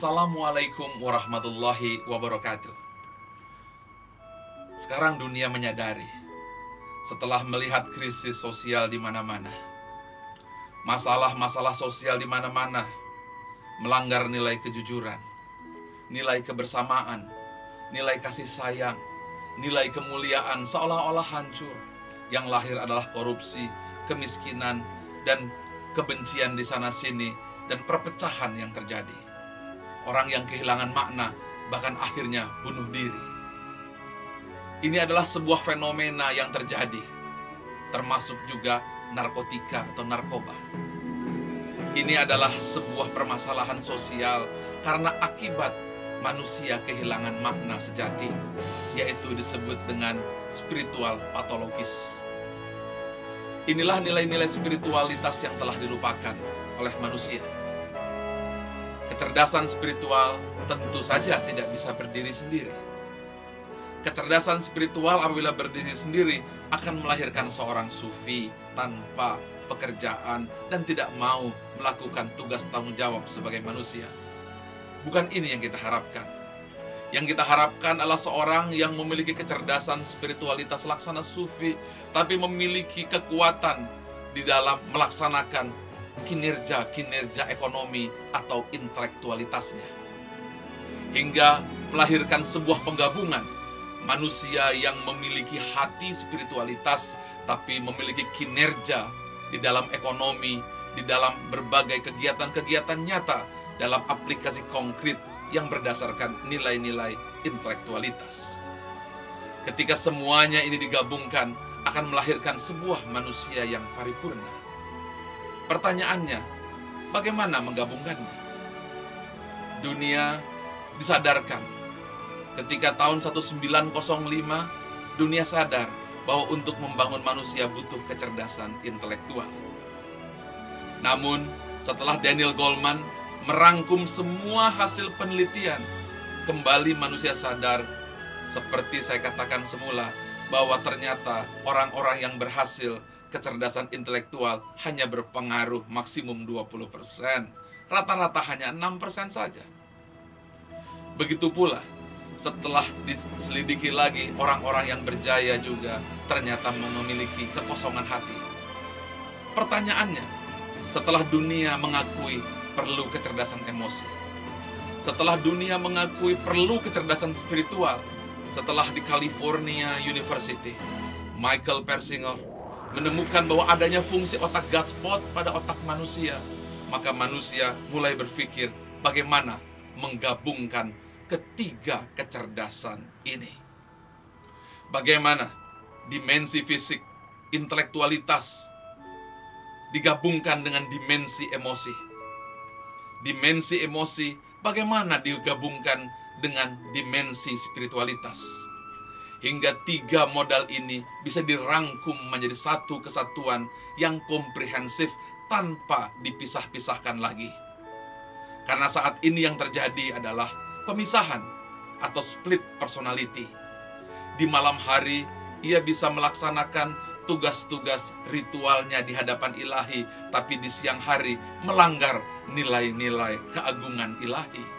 Assalamualaikum warahmatullahi wabarakatuh. Sekarang dunia menyadari, setelah melihat krisis sosial di mana-mana, masalah-masalah sosial di mana-mana, melanggar nilai kejujuran, nilai kebersamaan, nilai kasih sayang, nilai kemuliaan seolah-olah hancur. Yang lahir adalah korupsi, kemiskinan, dan kebencian di sana-sini, dan perpecahan yang terjadi. Orang yang kehilangan makna, bahkan akhirnya bunuh diri. Ini adalah sebuah fenomena yang terjadi, termasuk juga narkotika atau narkoba. Ini adalah sebuah permasalahan sosial karena akibat manusia kehilangan makna sejati, yaitu disebut dengan spiritual patologis. Inilah nilai-nilai spiritualitas yang telah dilupakan oleh manusia. Kecerdasan spiritual tentu saja tidak bisa berdiri sendiri. Kecerdasan spiritual apabila berdiri sendiri akan melahirkan seorang sufi tanpa pekerjaan dan tidak mau melakukan tugas tanggung jawab sebagai manusia. Bukan ini yang kita harapkan. Yang kita harapkan adalah seorang yang memiliki kecerdasan spiritualitas laksana sufi, tapi memiliki kekuatan di dalam melaksanakan kinerja ekonomi atau intelektualitasnya. Hingga melahirkan sebuah penggabungan manusia yang memiliki hati spiritualitas, tapi memiliki kinerja di dalam ekonomi, di dalam berbagai kegiatan-kegiatan nyata, dalam aplikasi konkret yang berdasarkan nilai-nilai intelektualitas. Ketika semuanya ini digabungkan, akan melahirkan sebuah manusia yang paripurna. Pertanyaannya, bagaimana menggabungkannya? Dunia disadarkan. Ketika tahun 1905, dunia sadar bahwa untuk membangun manusia butuh kecerdasan intelektual. Namun, setelah Daniel Goleman merangkum semua hasil penelitian, kembali manusia sadar, seperti saya katakan semula, bahwa ternyata orang-orang yang berhasil kecerdasan intelektual hanya berpengaruh maksimum 20%. Rata-rata hanya 6% saja. Begitu pula, setelah diselidiki lagi, orang-orang yang berjaya juga ternyata memiliki kekosongan hati. Pertanyaannya, setelah dunia mengakui perlu kecerdasan emosi, setelah dunia mengakui perlu kecerdasan spiritual, setelah di California University, Michael Persinger menemukan bahwa adanya fungsi otak Godspot pada otak manusia, maka manusia mulai berpikir bagaimana menggabungkan ketiga kecerdasan ini. Bagaimana dimensi fisik, intelektualitas digabungkan dengan dimensi emosi. Dimensi emosi bagaimana digabungkan dengan dimensi spiritualitas. Hingga tiga modal ini bisa dirangkum menjadi satu kesatuan yang komprehensif tanpa dipisah-pisahkan lagi. Karena saat ini yang terjadi adalah pemisahan atau split personality. Di malam hari, ia bisa melaksanakan tugas-tugas ritualnya di hadapan ilahi, tapi di siang hari melanggar nilai-nilai keagungan ilahi.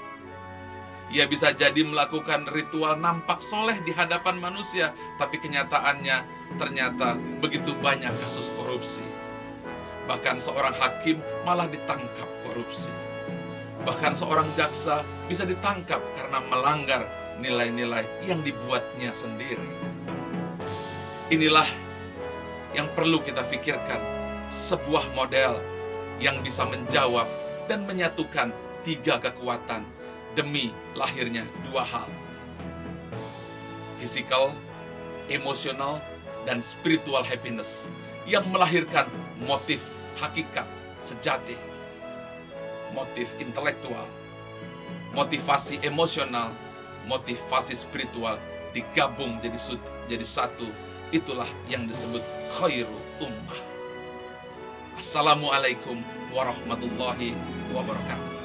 Ia bisa jadi melakukan ritual nampak soleh di hadapan manusia, tapi kenyataannya ternyata begitu banyak kasus korupsi. Bahkan seorang hakim malah ditangkap korupsi. Bahkan seorang jaksa bisa ditangkap karena melanggar nilai-nilai yang dibuatnya sendiri. Inilah yang perlu kita pikirkan, sebuah model yang bisa menjawab dan menyatukan tiga kekuatan demi lahirnya dua hal: physical, emotional, dan spiritual happiness, yang melahirkan motif hakikat sejati. Motif intelektual, motivasi emosional, motivasi spiritual digabung jadi satu. Itulah yang disebut khairu ummah. Assalamualaikum warahmatullahi wabarakatuh.